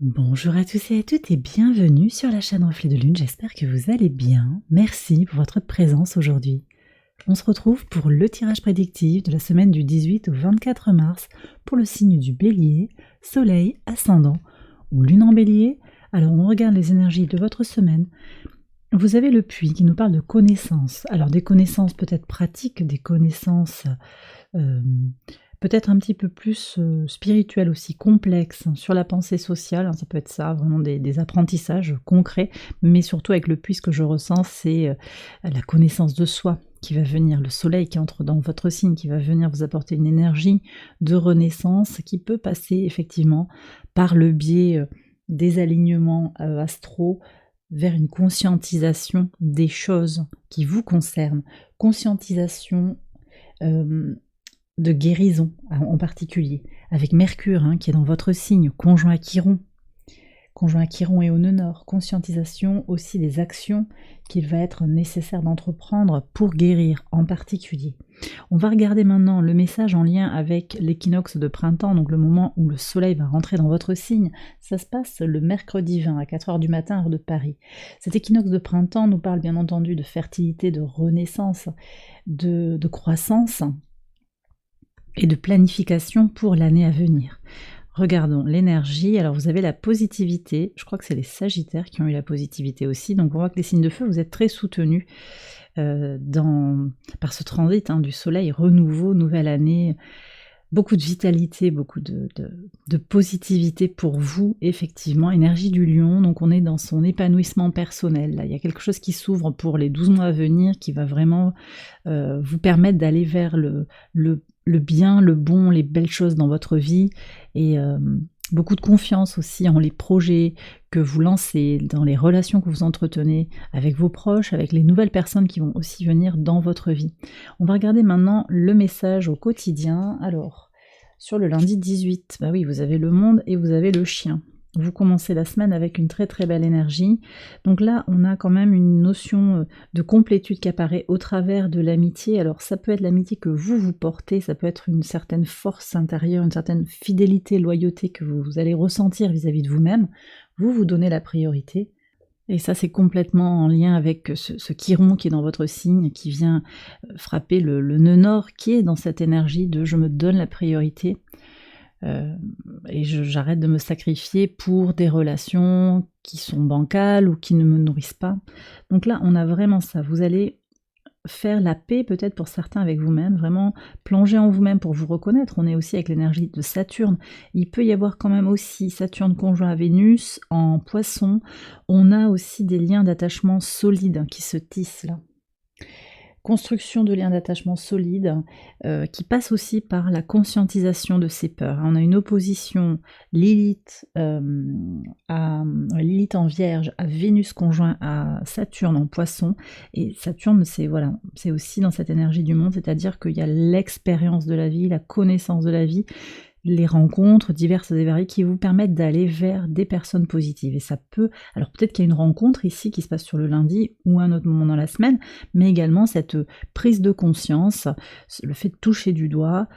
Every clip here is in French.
Bonjour à tous et à toutes et bienvenue sur la chaîne Reflet de Lune, j'espère que vous allez bien. Merci pour votre présence aujourd'hui. On se retrouve pour le tirage prédictif de la semaine du 18 au 24 mars pour le signe du Bélier, Soleil, Ascendant ou Lune en Bélier. Alors on regarde les énergies de votre semaine. Vous avez le puits qui nous parle de connaissances. Alors des connaissances peut-être pratiques, des connaissances peut-être un petit peu plus spirituelles aussi, complexes, sur la pensée sociale, ça peut être ça, vraiment des apprentissages concrets, mais surtout avec le puits, ce que je ressens, c'est la connaissance de soi qui va venir, le soleil qui entre dans votre signe, qui va venir vous apporter une énergie de renaissance qui peut passer effectivement par le biais des alignements astraux, vers une conscientisation des choses qui vous concernent, conscientisation de guérison en particulier, avec Mercure qui est dans votre signe, conjoint à Chiron et au nœud nord, conscientisation aussi des actions qu'il va être nécessaire d'entreprendre pour guérir en particulier. On va regarder maintenant le message en lien avec l'équinoxe de printemps, donc le moment où le soleil va rentrer dans votre signe. Ça se passe le mercredi 20 à 4h du matin, heure de Paris. Cet équinoxe de printemps nous parle bien entendu de fertilité, de renaissance, de croissance et de planification pour l'année à venir. Regardons l'énergie. Alors vous avez la positivité, je crois que c'est les Sagittaires qui ont eu la positivité aussi, donc on voit que les signes de feu, vous êtes très soutenus par ce transit du soleil, renouveau, nouvelle année, beaucoup de vitalité, beaucoup de positivité pour vous, effectivement. Énergie du lion, donc on est dans son épanouissement personnel. Là, il y a quelque chose qui s'ouvre pour les 12 mois à venir, qui va vraiment vous permettre d'aller vers le bien, le bon, les belles choses dans votre vie, et beaucoup de confiance aussi en les projets que vous lancez, dans les relations que vous entretenez avec vos proches, avec les nouvelles personnes qui vont aussi venir dans votre vie. On va regarder maintenant le message au quotidien. Alors, sur le lundi 18, bah oui, vous avez le monde et vous avez le chien. Vous commencez la semaine avec une très très belle énergie. Donc là, on a quand même une notion de complétude qui apparaît au travers de l'amitié. Alors ça peut être l'amitié que vous portez, ça peut être une certaine force intérieure, une certaine fidélité, loyauté que vous allez ressentir vis-à-vis de vous-même. Vous donnez la priorité. Et ça, c'est complètement en lien avec ce Chiron qui est dans votre signe, qui vient frapper le nœud nord, qui est dans cette énergie de « je me donne la priorité ». Et j'arrête de me sacrifier pour des relations qui sont bancales ou qui ne me nourrissent pas. Donc là, on a vraiment ça. Vous allez faire la paix peut-être pour certains avec vous-même, vraiment plonger en vous-même pour vous reconnaître. On est aussi avec l'énergie de Saturne. Il peut y avoir quand même aussi Saturne conjoint à Vénus en Poisson. On a aussi des liens d'attachement solides qui se tissent là. Construction de liens d'attachement solides qui passe aussi par la conscientisation de ses peurs. On a une opposition Lilith en Vierge à Vénus conjoint à Saturne en Poisson, et Saturne c'est aussi dans cette énergie du monde, c'est-à-dire qu'il y a l'expérience de la vie, la connaissance de la vie, les rencontres diverses et variées qui vous permettent d'aller vers des personnes positives. Et ça peut, alors peut-être qu'il y a une rencontre ici qui se passe sur le lundi ou à un autre moment dans la semaine, mais également cette prise de conscience, le fait de toucher du doigt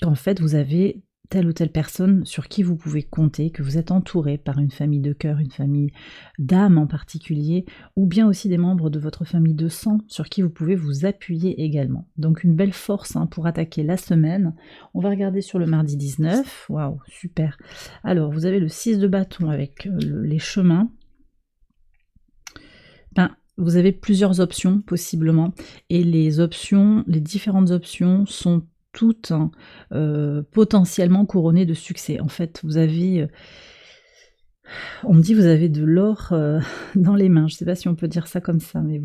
qu'en fait vous avez telle ou telle personne sur qui vous pouvez compter, que vous êtes entouré par une famille de cœur, une famille d'âme en particulier, ou bien aussi des membres de votre famille de sang sur qui vous pouvez vous appuyer également. Donc une belle force pour attaquer la semaine. On va regarder sur le mardi 19. Waouh, super. Alors, vous avez le 6 de bâton avec les chemins. Vous avez plusieurs options possiblement, et les différentes options sont toutes potentiellement couronnées de succès. En fait, vous avez, on me dit, vous avez de l'or dans les mains. Je ne sais pas si on peut dire ça comme ça, mais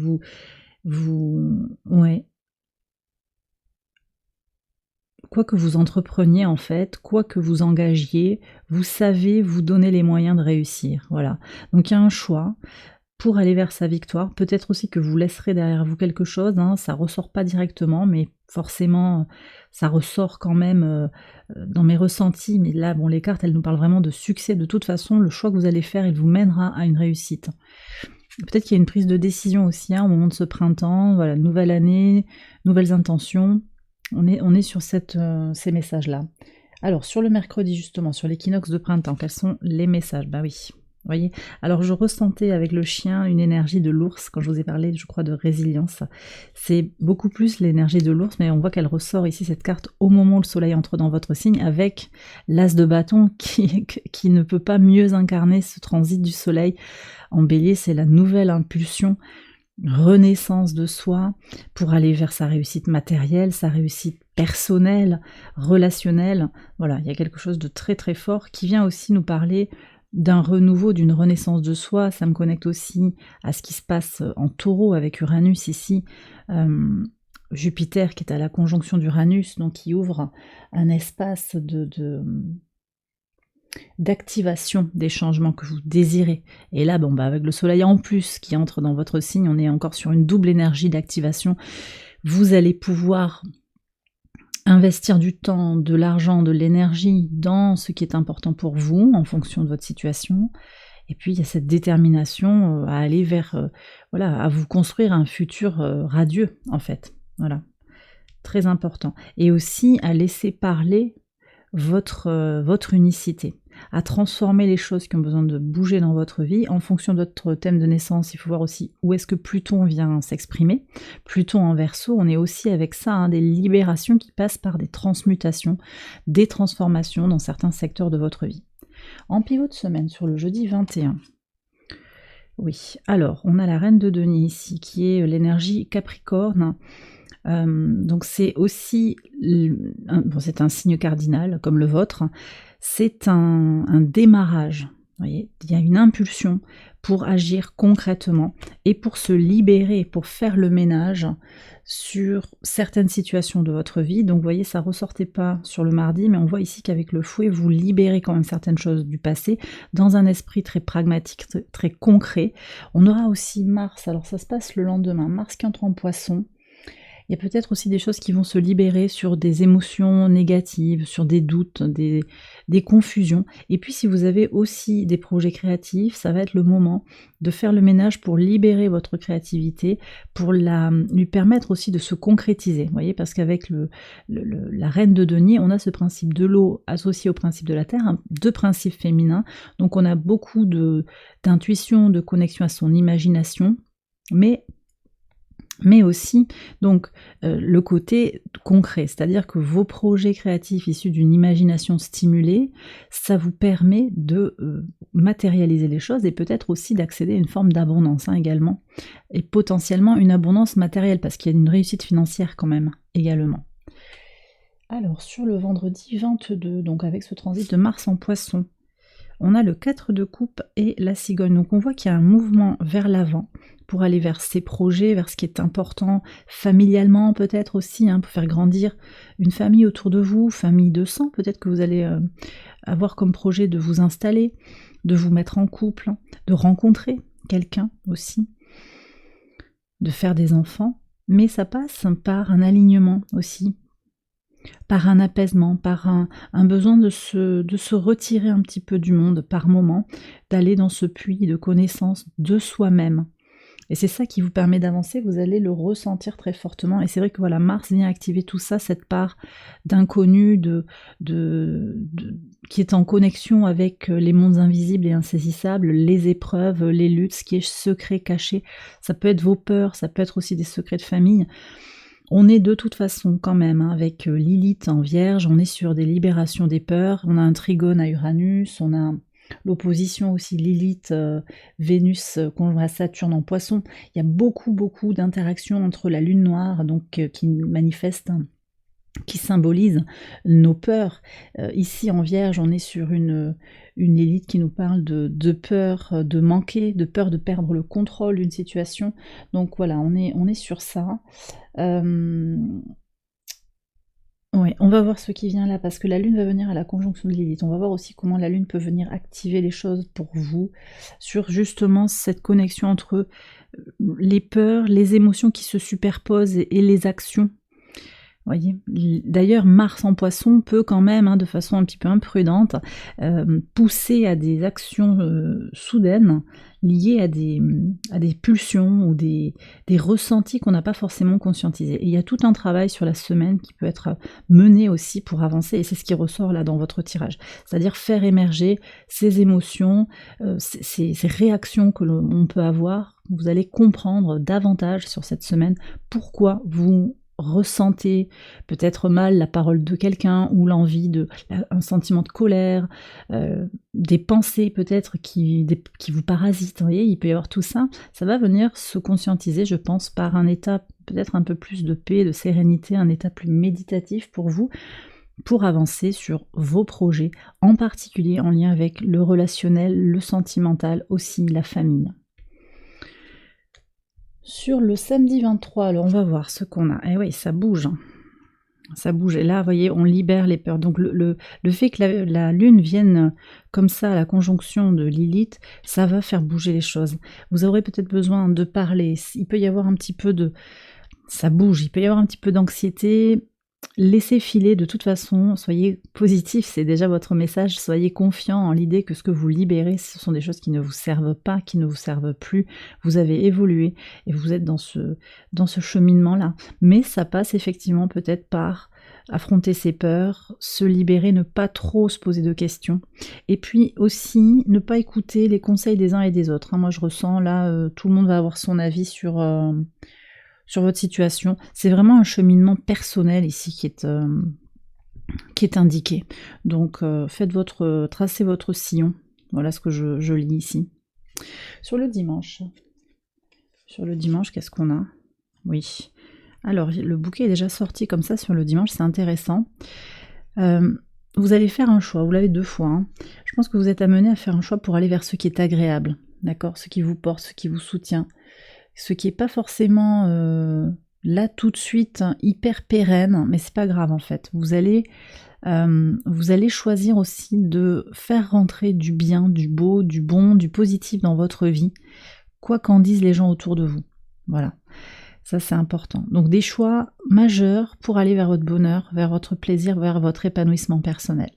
ouais. Quoi que vous entrepreniez en fait, quoi que vous engagiez, vous savez vous donner les moyens de réussir. Voilà. Donc il y a un choix pour aller vers sa victoire. Peut-être aussi que vous laisserez derrière vous quelque chose, ça ressort pas directement, mais forcément ça ressort quand même dans mes ressentis. Mais là, bon, les cartes, elles nous parlent vraiment de succès. De toute façon, le choix que vous allez faire, il vous mènera à une réussite. Peut-être qu'il y a une prise de décision aussi au moment de ce printemps. Voilà, nouvelle année, nouvelles intentions. On est sur ces messages-là. Alors, sur le mercredi, justement, sur l'équinoxe de printemps, quels sont les messages? Bah oui, vous voyez. Alors, je ressentais avec le chien une énergie de l'ours, quand je vous ai parlé, je crois, de résilience. C'est beaucoup plus l'énergie de l'ours, mais on voit qu'elle ressort ici, cette carte, au moment où le soleil entre dans votre signe, avec l'as de bâton qui ne peut pas mieux incarner ce transit du soleil. En bélier, c'est la nouvelle impulsion, renaissance de soi pour aller vers sa réussite matérielle, sa réussite personnelle, relationnelle. Voilà, il y a quelque chose de très très fort qui vient aussi nous parler d'un renouveau, d'une renaissance de soi. Ça me connecte aussi à ce qui se passe en Taureau avec Uranus ici. Jupiter qui est à la conjonction d'Uranus, donc qui ouvre un espace d'activation des changements que vous désirez. Et là, avec le soleil en plus qui entre dans votre signe, on est encore sur une double énergie d'activation. Vous allez pouvoir investir du temps, de l'argent, de l'énergie dans ce qui est important pour vous en fonction de votre situation. Et puis il y a cette détermination à aller vers, à vous construire un futur radieux en fait. Voilà, très important. Et aussi à laisser parler votre unicité, à transformer les choses qui ont besoin de bouger dans votre vie. En fonction de votre thème de naissance, il faut voir aussi où est-ce que Pluton vient s'exprimer. Pluton en Verseau, on est aussi avec ça, des libérations qui passent par des transmutations, des transformations dans certains secteurs de votre vie. En pivot de semaine, sur le jeudi 21, oui, alors on a la reine de denier ici, qui est l'énergie Capricorne. Donc c'est aussi, c'est un signe cardinal comme le vôtre, c'est un démarrage, vous voyez, il y a une impulsion pour agir concrètement et pour se libérer, pour faire le ménage sur certaines situations de votre vie. Donc vous voyez, ça ressortait pas sur le mardi, mais on voit ici qu'avec le fouet, vous libérez quand même certaines choses du passé dans un esprit très pragmatique, très concret. On aura aussi Mars, alors ça se passe le lendemain, Mars qui entre en Poisson. Il y a peut-être aussi des choses qui vont se libérer sur des émotions négatives, sur des doutes, des confusions. Et puis si vous avez aussi des projets créatifs, ça va être le moment de faire le ménage pour libérer votre créativité, pour lui permettre aussi de se concrétiser. Vous voyez, parce qu'avec la reine de denier, on a ce principe de l'eau associé au principe de la terre, deux principes féminins. Donc on a beaucoup d'intuition, de connexion à son imagination, mais aussi donc le côté concret, c'est-à-dire que vos projets créatifs issus d'une imagination stimulée, ça vous permet de matérialiser les choses et peut-être aussi d'accéder à une forme d'abondance également, et potentiellement une abondance matérielle, parce qu'il y a une réussite financière quand même également. Alors sur le vendredi 22, donc avec ce transit de Mars en Poisson, on a le 4 de coupe et la cigogne. Donc on voit qu'il y a un mouvement vers l'avant pour aller vers ses projets, vers ce qui est important, familialement peut-être aussi, pour faire grandir une famille autour de vous, famille de sang. Peut-être que vous allez avoir comme projet de vous installer, de vous mettre en couple, de rencontrer quelqu'un aussi, de faire des enfants. Mais ça passe par un alignement aussi, par un apaisement, par un besoin de se retirer un petit peu du monde par moment, d'aller dans ce puits de connaissance de soi-même. Et c'est ça qui vous permet d'avancer, vous allez le ressentir très fortement. Et c'est vrai que voilà, Mars vient activer tout ça, cette part d'inconnu, qui est en connexion avec les mondes invisibles et insaisissables, les épreuves, les luttes, ce qui est secret, caché. Ça peut être vos peurs, ça peut être aussi des secrets de famille. On est de toute façon quand même avec Lilith en Vierge, on est sur des libérations des peurs, on a un trigone à Uranus, on a l'opposition aussi Lilith, Vénus conjoint à Saturne en Poisson. Il y a beaucoup d'interactions entre la lune noire, donc qui manifeste, qui symbolise nos peurs. Ici en Vierge, on est sur une Lilith qui nous parle de peur de manquer, de peur de perdre le contrôle d'une situation. Donc voilà, on est sur ça. Ouais, on va voir ce qui vient là, parce que la Lune va venir à la conjonction de Lilith. On va voir aussi comment la Lune peut venir activer les choses pour vous, sur justement cette connexion entre les peurs, les émotions qui se superposent et les actions. Voyez. D'ailleurs, Mars en Poisson peut quand même, de façon un petit peu imprudente, pousser à des actions soudaines liées à des pulsions ou des ressentis qu'on n'a pas forcément conscientisés. Et il y a tout un travail sur la semaine qui peut être mené aussi pour avancer, et c'est ce qui ressort là dans votre tirage. C'est-à-dire faire émerger ces émotions, ces réactions que l'on peut avoir. Vous allez comprendre davantage sur cette semaine pourquoi vous ressentez peut-être mal la parole de quelqu'un ou un sentiment de colère, des pensées peut-être qui vous parasitent, vous voyez, il peut y avoir tout ça. Ça va venir se conscientiser, je pense, par un état peut-être un peu plus de paix, de sérénité, un état plus méditatif pour vous, pour avancer sur vos projets, en particulier en lien avec le relationnel, le sentimental, aussi la famille. Sur le samedi 23, alors on va voir ce qu'on a. Eh oui, ça bouge. Ça bouge. Et là, vous voyez, on libère les peurs. Donc le fait que la Lune vienne comme ça à la conjonction de Lilith, ça va faire bouger les choses. Vous aurez peut-être besoin de parler. Il peut y avoir un petit peu de... Ça bouge, il peut y avoir un petit peu d'anxiété. Laissez filer de toute façon, soyez positif, c'est déjà votre message, soyez confiant en l'idée que ce que vous libérez, ce sont des choses qui ne vous servent pas, qui ne vous servent plus, vous avez évolué et vous êtes dans ce cheminement-là. Mais ça passe effectivement peut-être par affronter ses peurs, se libérer, ne pas trop se poser de questions, et puis aussi ne pas écouter les conseils des uns et des autres. Moi je ressens là, tout le monde va avoir son avis sur votre situation. C'est vraiment un cheminement personnel ici qui est indiqué. Donc tracez votre sillon. Voilà ce que je lis ici. Sur le dimanche, qu'est-ce qu'on a? Oui. Alors, le bouquet est déjà sorti comme ça sur le dimanche, c'est intéressant. Vous allez faire un choix, vous l'avez 2 fois. Je pense que vous êtes amené à faire un choix pour aller vers ce qui est agréable, d'accord? Ce qui vous porte, ce qui vous soutient. Ce qui n'est pas forcément là tout de suite hyper pérenne, mais c'est pas grave en fait. Vous allez choisir aussi de faire rentrer du bien, du beau, du bon, du positif dans votre vie, quoi qu'en disent les gens autour de vous. Voilà, ça c'est important. Donc des choix majeurs pour aller vers votre bonheur, vers votre plaisir, vers votre épanouissement personnel.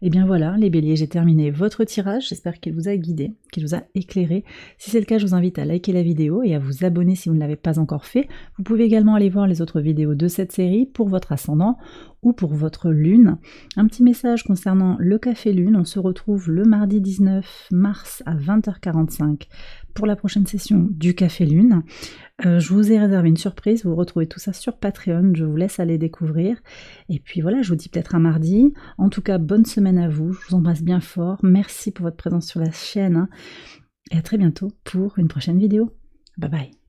Et bien voilà, les béliers, j'ai terminé votre tirage, j'espère qu'il vous a guidé, qu'il vous a éclairé. Si c'est le cas, je vous invite à liker la vidéo et à vous abonner si vous ne l'avez pas encore fait. Vous pouvez également aller voir les autres vidéos de cette série pour votre ascendant ou pour votre lune. Un petit message concernant le café lune, on se retrouve le mardi 19 mars à 20h45 pour la prochaine session du café lune. Je vous ai réservé une surprise, vous retrouvez tout ça sur Patreon, je vous laisse aller découvrir. Et puis voilà, je vous dis peut-être un mardi. En tout cas, bonne semaine à vous, je vous embrasse bien fort. Merci pour votre présence sur la chaîne et à très bientôt pour une prochaine vidéo. Bye bye.